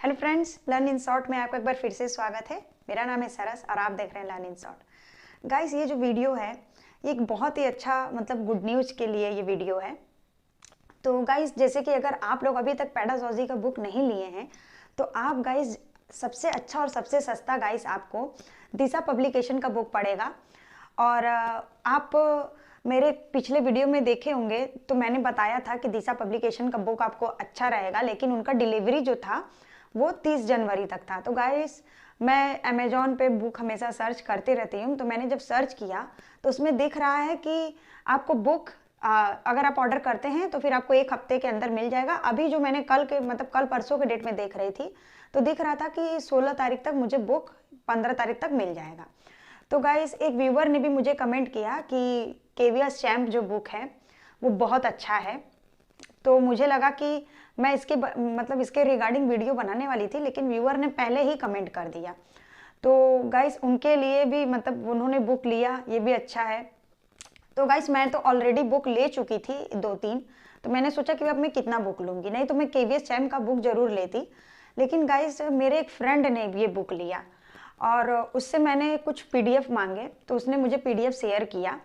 Hello friends, learn in short में आपका एक बार फिर से स्वागत है। मेरा नाम है सरस और आप देख रहे हैं लर्न इन शॉर्ट। गाइस, ये जो वीडियो है ये एक बहुत ही अच्छा गुड न्यूज़ के लिए ये वीडियो है। तो गाइस, जैसे कि अगर आप लोग अभी तक पेडागॉजी का बुक नहीं लिए हैं तो आप गाइस सबसे अच्छा और सबसे सस्ता गाइस आपको दिशा पब्लिकेशन का बुक पड़ेगा। और आप मेरे पिछले वीडियो में देखे होंगे तो मैंने बताया था कि दिशा पब्लिकेशन का बुक आपको अच्छा रहेगा, लेकिन उनका डिलीवरी जो था वो 30 जनवरी तक था। तो गाइस, मैं अमेजोन पे बुक हमेशा सर्च करती रहती हूँ, तो मैंने जब सर्च किया तो उसमें दिख रहा है कि आपको बुक अगर आप ऑर्डर करते हैं तो फिर आपको 1 हफ्ते के अंदर मिल जाएगा। अभी जो मैंने कल के कल परसों के डेट में देख रही थी तो दिख रहा था कि 16 तारीख तक मुझे बुक 15 तारीख तक मिल जाएगा। तो गाइस, एक व्यूवर ने भी मुझे कमेंट किया कि केवीएस चैम्प जो बुक है वो बहुत अच्छा है। तो मुझे लगा कि मैं इसके रिगार्डिंग वीडियो बनाने वाली थी, लेकिन व्यूअर ने पहले ही कमेंट कर दिया। तो गाइस, उनके लिए भी उन्होंने बुक लिया, ये भी अच्छा है। तो गाइस, मैं तो ऑलरेडी बुक ले चुकी थी 2-3, तो मैंने सोचा कि अब मैं कितना बुक लूँगी, नहीं तो मैं केवीएस चैम्प का बुक ज़रूर लेती। लेकिन गाइस, मेरे एक फ्रेंड ने ये बुक लिया और उससे मैंने कुछ पीडीएफ मांगे तो उसने मुझे पीडीएफ शेयर किया।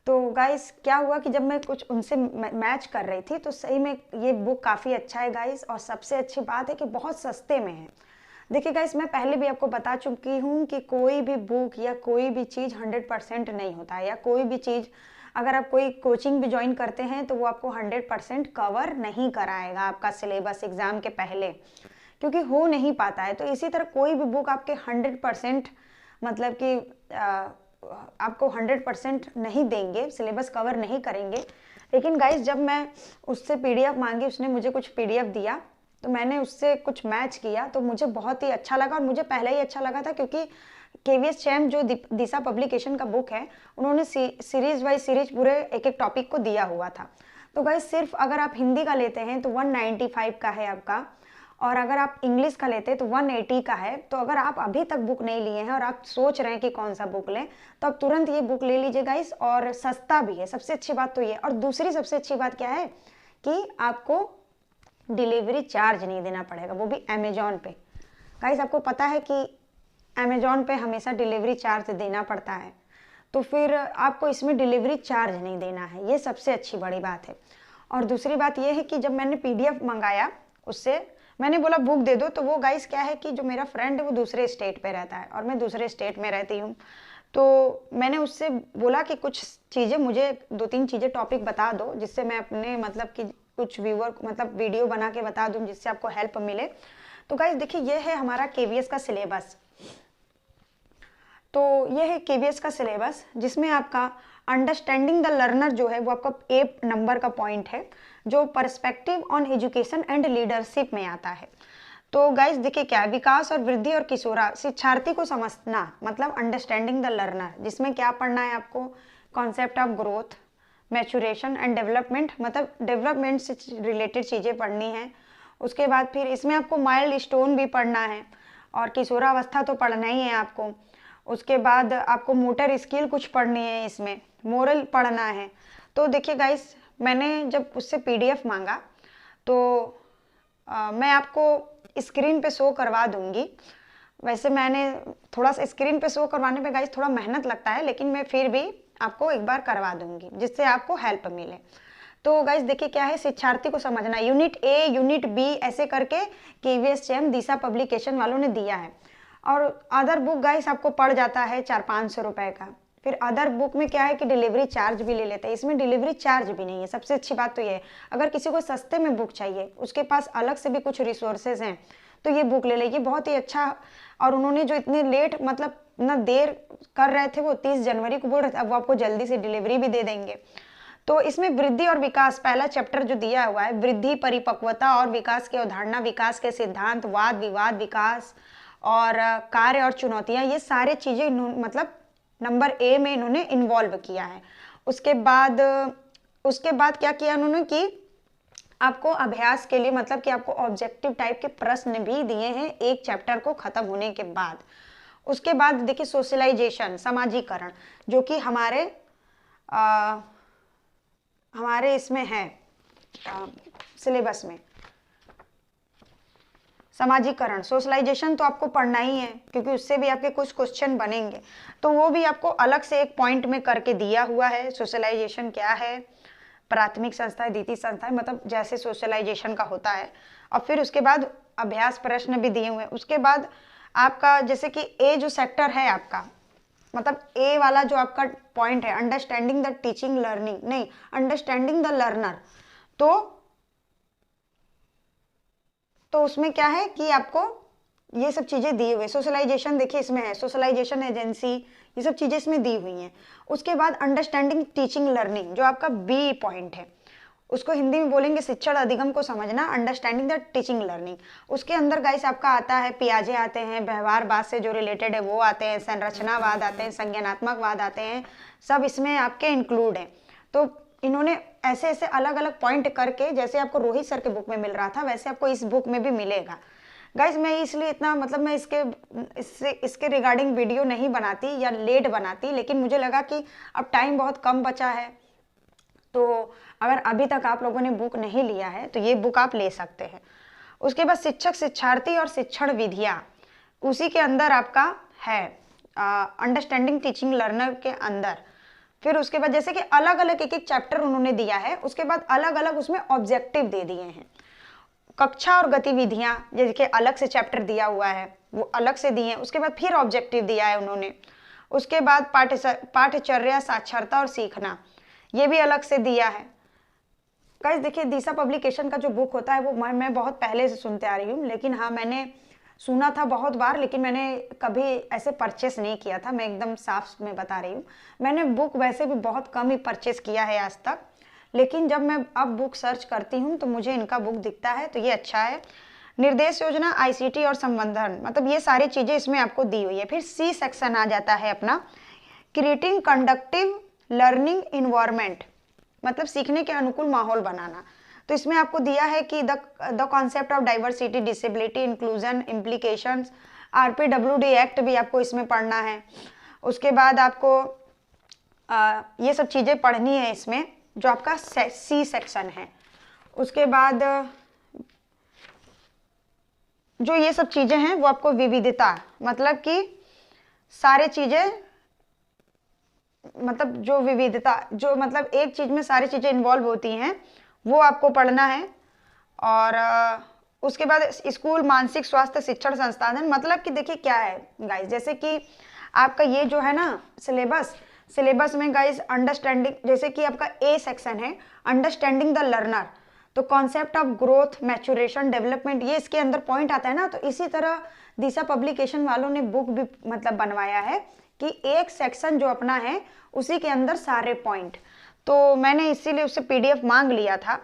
तो गाइस, क्या हुआ कि जब मैं कुछ उनसे मैच कर रही थी तो सही में ये बुक काफ़ी अच्छा है गाइस, और सबसे अच्छी बात है कि बहुत सस्ते में है। देखिए गाइस, मैं पहले भी आपको बता चुकी हूँ कि कोई भी बुक या कोई भी चीज़ 100% नहीं होता है, या कोई भी चीज़ अगर आप कोई कोचिंग भी ज्वाइन करते हैं तो वो आपको 100% कवर नहीं कराएगा आपका सिलेबस एग्ज़ाम के पहले, क्योंकि हो नहीं पाता है। तो इसी तरह कोई भी बुक आपके 100% मतलब कि आपको 100% नहीं देंगे, सिलेबस कवर नहीं करेंगे। लेकिन गाइस, जब मैं उससे पीडीएफ मांगी, उसने मुझे कुछ पीडीएफ दिया तो मैंने उससे कुछ मैच किया तो मुझे बहुत ही अच्छा लगा। और मुझे पहले ही अच्छा लगा था क्योंकि केवीएस चैम्प जो दिशा पब्लिकेशन का बुक है उन्होंने सीरीज वाइज सीरीज पूरे एक एक टॉपिक को दिया हुआ था। तो गाइस, सिर्फ अगर आप हिंदी का लेते हैं तो 195 का है आपका, और अगर आप इंग्लिश का लेते हैं तो 180 का है। तो अगर आप अभी तक बुक नहीं लिए हैं और आप सोच रहे हैं कि कौन सा बुक लें तो आप तुरंत ये बुक ले लीजिए गाइस, और सस्ता भी है। सबसे अच्छी बात तो ये, और दूसरी सबसे अच्छी बात क्या है कि आपको डिलीवरी चार्ज नहीं देना पड़ेगा, वो भी अमेजोन पे। गाइस, आपको पता है कि अमेजोन पे हमेशा डिलीवरी चार्ज देना पड़ता है, तो फिर आपको इसमें डिलीवरी चार्ज नहीं देना है, ये सबसे अच्छी बड़ी बात है। और दूसरी बात ये है कि जब मैंने पीडीएफ मंगाया उससे मैंने बोला बुक दे दो, तो वो गाइस क्या है कि जो मेरा फ्रेंड है वो दूसरे स्टेट पे रहता है और मैं दूसरे स्टेट में रहती हूँ। तो मैंने उससे बोला कि कुछ चीज़ें मुझे 2-3 चीज़ें टॉपिक बता दो जिससे मैं अपने कि कुछ व्यूअर वीडियो बना के बता दूँ जिससे आपको हेल्प मिले। तो गाइस देखिए, ये है हमारा केवीएस का सिलेबस। तो ये है केवीएस का सिलेबस जिसमें आपका अंडरस्टैंडिंग द लर्नर जो है वो आपका ए नंबर का पॉइंट है, जो perspective on education and leadership में आता है। तो गाइस देखिए, क्या है, विकास और वृद्धि और किशोरा शिक्षार्थी को समझना, अंडरस्टैंडिंग द लर्नर, जिसमें क्या पढ़ना है आपको, concept of growth, maturation and development, development से रिलेटेड चीज़ें पढ़नी है। उसके बाद फिर इसमें आपको माइल्ड स्टोन भी पढ़ना है और किशोरावस्था तो पढ़ना ही है आपको। उसके बाद आपको मोटर स्किल कुछ पढ़नी है, इसमें मोरल पढ़ना है। तो देखिए गाइस, मैंने जब उससे पीडीएफ मांगा तो मैं आपको स्क्रीन पे शो करवा दूंगी। वैसे मैंने थोड़ा सा स्क्रीन पे शो करवाने पे गाइस थोड़ा मेहनत लगता है, लेकिन मैं फिर भी आपको एक बार करवा दूंगी जिससे आपको हेल्प मिले। तो गाइस देखिए, क्या है, शिक्षार्थी को समझना, यूनिट ए यूनिट बी ऐसे करके केवीएस चैम्प दिशा पब्लिकेशन वालों ने दिया है। और अदर बुक गाइस आपको पड़ जाता है 400-500 रुपए का। फिर अदर बुक में क्या है कि डिलीवरी चार्ज भी ले लेते हैं, इसमें डिलीवरी चार्ज भी नहीं है। सबसे अच्छी बात तो ये है, अगर किसी को सस्ते में बुक चाहिए, उसके पास अलग से भी कुछ रिसोर्सेज हैं, तो ये बुक ले ले, ये बहुत ही अच्छा। और उन्होंने जो इतने लेट ना देर कर रहे थे, वो 30 जनवरी को बोल रहे थे, अब वो आपको जल्दी से डिलीवरी भी दे देंगे। तो इसमें वृद्धि और विकास पहला चैप्टर जो दिया हुआ है, वृद्धि, परिपक्वता और विकास की अवधारणा, विकास के सिद्धांत, वाद विवाद, विकास और कार्य और चुनौतियां, ये सारे चीजें नंबर ए में इन्होंने इन्वॉल्व किया है। उसके बाद क्या किया उन्होंने कि आपको अभ्यास के लिए कि आपको ऑब्जेक्टिव टाइप के प्रश्न भी दिए हैं एक चैप्टर को खत्म होने के बाद। उसके बाद देखिए, सोशलाइजेशन, समाजीकरण, जो कि हमारे इसमें है सिलेबस में। समाजीकरण, सोशलाइजेशन तो आपको पढ़ना ही है क्योंकि उससे भी आपके कुछ क्वेश्चन बनेंगे, तो वो भी आपको अलग से एक पॉइंट में करके दिया हुआ है। सोशलाइजेशन क्या है, प्राथमिक संस्थाएं, द्वितीय संस्थाएं, मतलब जैसे सोशलाइजेशन का होता है। और फिर उसके बाद अभ्यास प्रश्न भी दिए हुए हैं। उसके बाद आपका जैसे कि ए जो सेक्टर है आपका, मतलब ए वाला जो आपका पॉइंट है, अंडरस्टैंडिंग द टीचिंग लर्निंग, नहीं, अंडरस्टैंडिंग द लर्नर, तो उसमें क्या है कि आपको ये सब चीज़ें दी हुई है। सोशलाइजेशन देखिए इसमें है, सोशलाइजेशन एजेंसी, ये सब चीज़ें इसमें दी हुई हैं। उसके बाद अंडरस्टैंडिंग टीचिंग लर्निंग जो आपका बी पॉइंट है, उसको हिंदी में बोलेंगे शिक्षण अधिगम को समझना, अंडरस्टैंडिंग द टीचिंग लर्निंग। उसके अंदर गाइस आपका आता है पियाजे आते हैं, व्यवहारवाद से जो रिलेटेड है वो आते हैं, संरचनावाद आते हैं, संज्ञानात्मकवाद आते हैं, सब इसमें आपके इंक्लूड हैं। तो इन्होंने ऐसे ऐसे अलग अलग पॉइंट करके, जैसे आपको रोहित सर के बुक में मिल रहा था वैसे आपको इस बुक में भी मिलेगा। गाइज मैं इसलिए इतना मतलब मैं इसके रिगार्डिंग वीडियो नहीं बनाती या लेट बनाती, लेकिन मुझे लगा कि अब टाइम बहुत कम बचा है, तो अगर अभी तक आप लोगों ने बुक नहीं लिया है तो ये बुक आप ले सकते हैं। उसके बाद शिक्षक शिक्षार्थी और शिक्षण विधियाँ, उसी के अंदर आपका है अंडरस्टैंडिंग टीचिंग लर्नर के अंदर। फिर उसके बाद जैसे कि अलग अलग एक एक चैप्टर उन्होंने दिया है, उसके बाद अलग अलग उसमें ऑब्जेक्टिव दे दिए हैं। कक्षा और गतिविधियां जैसे कि अलग से चैप्टर दिया हुआ है, वो अलग से दिए हैं। उसके बाद फिर ऑब्जेक्टिव दिया है उन्होंने। उसके बाद पाठ्यचर्या, साक्षरता और सीखना, ये भी अलग से दिया है। गाइस देखिए दिशा पब्लिकेशन का जो बुक होता है वो मैं बहुत पहले से सुनते आ रही हूँ, लेकिन हाँ मैंने सुना था बहुत बार, लेकिन मैंने कभी ऐसे परचेस नहीं किया था। मैं एकदम साफ में बता रही हूँ, मैंने बुक वैसे भी बहुत कम ही परचेस किया है आज तक, लेकिन जब मैं अब बुक सर्च करती हूँ तो मुझे इनका बुक दिखता है, तो ये अच्छा है। निर्देश योजना, आईसीटी और संवर्धन, मतलब ये सारी चीज़ें इसमें आपको दी हुई है। फिर सी सेक्शन आ जाता है अपना, क्रिएटिंग कंडक्टिव लर्निंग इन्वायरमेंट, मतलब सीखने के अनुकूल माहौल बनाना। तो इसमें आपको दिया है कि the concept of diversity, disability, inclusion, implications, RPWD act भी आपको इसमें पढ़ना है। उसके बाद आपको ये सब चीज़ें पढ़नी है इसमें, जो आपका सी सेक्शन है। उसके बाद जो ये सब चीज़ें हैं वो आपको विविधता, मतलब कि सारे चीज़ें, मतलब जो विविधता, जो मतलब एक चीज़ में सारी चीज़ें इन्वॉल्व होती हैं, वो आपको पढ़ना है। और उसके बाद स्कूल मानसिक स्वास्थ्य शिक्षण संसाधन, मतलब कि देखिए क्या है गाइस, जैसे कि आपका ये जो है ना सिलेबस में गाइस अंडरस्टैंडिंग, जैसे कि आपका ए सेक्शन है अंडरस्टैंडिंग द लर्नर, तो concept of growth, maturation, development, ये इसके अंदर पॉइंट आता है ना। तो इसी तरह दिशा पब्लिकेशन वालों ने बुक भी मतलब बनवाया है कि एक सेक्शन जो अपना है उसी के अंदर सारे पॉइंट। तो मैंने इसीलिए उससे PDF मांग लिया था।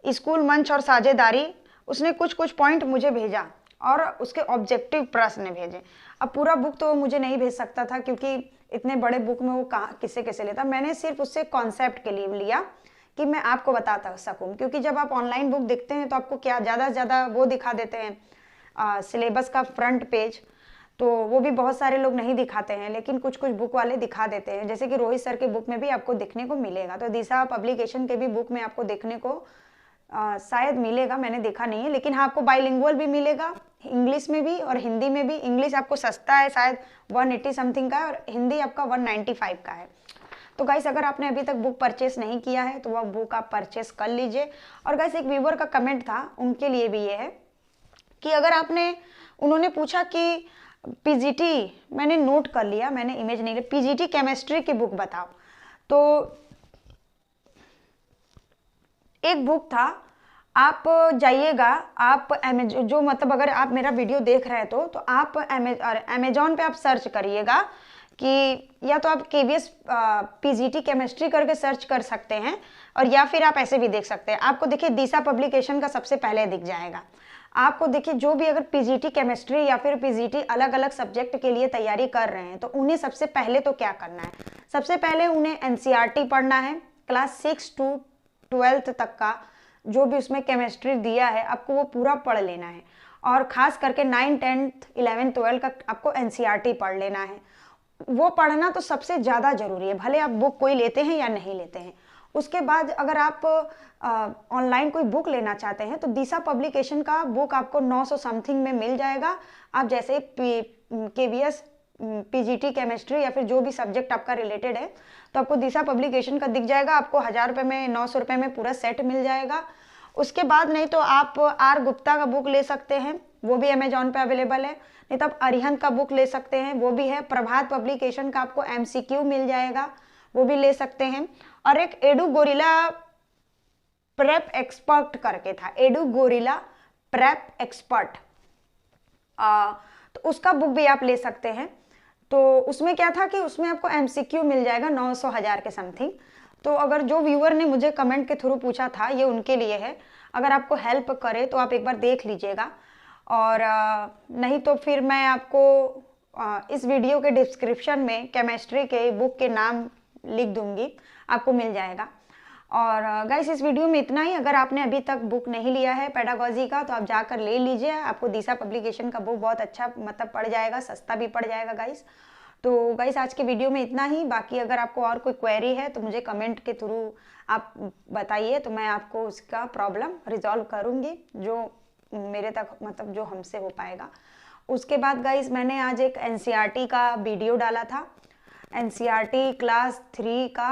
स्कूल मंच और साझेदारी, उसने कुछ कुछ पॉइंट मुझे भेजा और उसके ऑब्जेक्टिव प्रश्न भेजे। अब पूरा बुक तो वो मुझे नहीं भेज सकता था क्योंकि इतने बड़े बुक में वो कहाँ किसे कैसे लेता। मैंने सिर्फ उससे कॉन्सेप्ट के लिए लिया कि मैं आपको बता सकूँ, क्योंकि जब आप ऑनलाइन बुक देखते हैं तो आपको क्या ज़्यादा से ज़्यादा वो दिखा देते हैं सिलेबस का फ्रंट पेज, तो वो भी बहुत सारे लोग नहीं दिखाते हैं, लेकिन कुछ कुछ बुक वाले दिखा देते हैं, jैसे कि रोहित सर के बुक में भी आपको देखने को मिलेगा। तो दिशा पब्लिकेशन के भी बुक में आपको देखने को शायद मिलेगा, मैंने देखा नहीं है, लेकिन हाँ आपको बाइलिंगुअल भी मिलेगा, इंग्लिश में भी और हिंदी में भी। इंग्लिश आपको सस्ता है शायद 180 समथिंग का, और हिंदी आपका 195 का है। तो गाइस अगर आपने अभी तक बुक परचेस नहीं किया है तो वह बुक आप परचेस कर लीजिए। और गाइस एक व्यूअर का कमेंट था, उनके लिए भी ये है कि अगर आपने, उन्होंने पूछा कि PGT, मैंने नोट कर लिया, मैंने इमेज नहीं ली, PGT केमिस्ट्री की बुक बताओ। तो एक बुक था, आप जाइएगा, आप जो मतलब अगर आप मेरा वीडियो देख रहे हैं तो आप अमेजॉन पे आप सर्च करिएगा कि या तो आप KVS PGT केमिस्ट्री करके सर्च कर सकते हैं, और या फिर आप ऐसे भी देख सकते हैं। आपको देखिए दिशा पब्लिकेशन का सबसे पहले दिख जाएगा। आपको देखिए जो भी अगर PGT केमिस्ट्री या फिर PGT अलग अलग सब्जेक्ट के लिए तैयारी कर रहे हैं तो उन्हें सबसे पहले तो क्या करना है, सबसे पहले उन्हें NCERT पढ़ना है, क्लास 6 to 12th तक का जो भी उसमें केमिस्ट्री दिया है आपको वो पूरा पढ़ लेना है। और ख़ास करके 9th 10th 11th 12th का आपको NCERT पढ़ लेना है। वो पढ़ना तो सबसे ज़्यादा ज़रूरी है, भले आप बुक कोई लेते हैं या नहीं लेते हैं। उसके बाद अगर आप ऑनलाइन कोई बुक लेना चाहते हैं तो दिशा पब्लिकेशन का बुक आपको 900 समथिंग में मिल जाएगा। आप जैसे KVS PGT केमिस्ट्री या फिर जो भी सब्जेक्ट आपका रिलेटेड है तो आपको दिशा पब्लिकेशन का दिख जाएगा। आपको 1000 रुपये में 900 रुपये में पूरा सेट मिल जाएगा। उसके बाद नहीं तो आप R गुप्ता का बुक ले सकते हैं, वो भी अमेजॉन पे अवेलेबल है। नहीं तो आप अरिहंत का बुक ले सकते हैं, वो भी है। प्रभात पब्लिकेशन का आपको MCQ मिल जाएगा, वो भी ले सकते हैं। और एक एडू गोरिल्ला प्रेप एक्सपर्ट करके था, एडू गोरिल्ला प्रेप एक्सपर्ट, तो उसका बुक भी आप ले सकते हैं। तो उसमें क्या था कि उसमें आपको MCQ मिल जाएगा 900 1000 के समथिंग। तो अगर जो व्यूअर ने मुझे कमेंट के थ्रू पूछा था, ये उनके लिए है। अगर आपको हेल्प करे तो आप एक बार देख लीजिएगा, और नहीं तो फिर मैं आपको इस वीडियो के डिस्क्रिप्शन में केमिस्ट्री के बुक के नाम लिख दूंगी, आपको मिल जाएगा। और गाइस इस वीडियो में इतना ही। अगर आपने अभी तक बुक नहीं लिया है पेडागॉजी का तो आप जाकर ले लीजिए। आपको दिशा पब्लिकेशन का बुक बहुत अच्छा मतलब पड़ जाएगा, सस्ता भी पड़ जाएगा गाइस। तो गाइस आज के वीडियो में इतना ही। बाकी अगर आपको और कोई क्वेरी है तो मुझे कमेंट के थ्रू आप बताइए, तो मैं आपको उसका प्रॉब्लम रिजॉल्व करूँगी जो मेरे तक मतलब जो हमसे हो पाएगा। उसके बाद गाइस मैंने आज एक NCERT का वीडियो डाला था, NCERT क्लास 3 का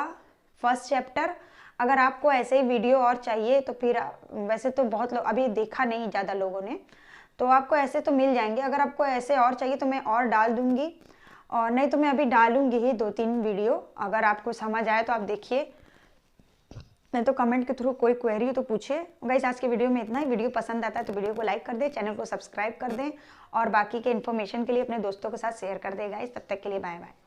फर्स्ट चैप्टर। अगर आपको ऐसे ही वीडियो और चाहिए तो फिर वैसे तो बहुत लोग अभी देखा नहीं ज़्यादा लोगों ने, तो आपको ऐसे तो मिल जाएंगे। अगर आपको ऐसे और चाहिए तो मैं और डाल दूंगी, और नहीं तो मैं अभी डालूंगी ही 2-3 वीडियो। अगर आपको समझ आए तो आप देखिए, नहीं तो कमेंट के थ्रू कोई क्वेरी हो तो पूछिए। गाइस आज के वीडियो में इतना ही। वीडियो पसंद आता है तो वीडियो को लाइक कर दें, चैनल को सब्सक्राइब कर दें, और बाकी के इन्फॉर्मेशन के लिए अपने दोस्तों के साथ शेयर कर दें गाइस। तब तक के लिए बाय बाय।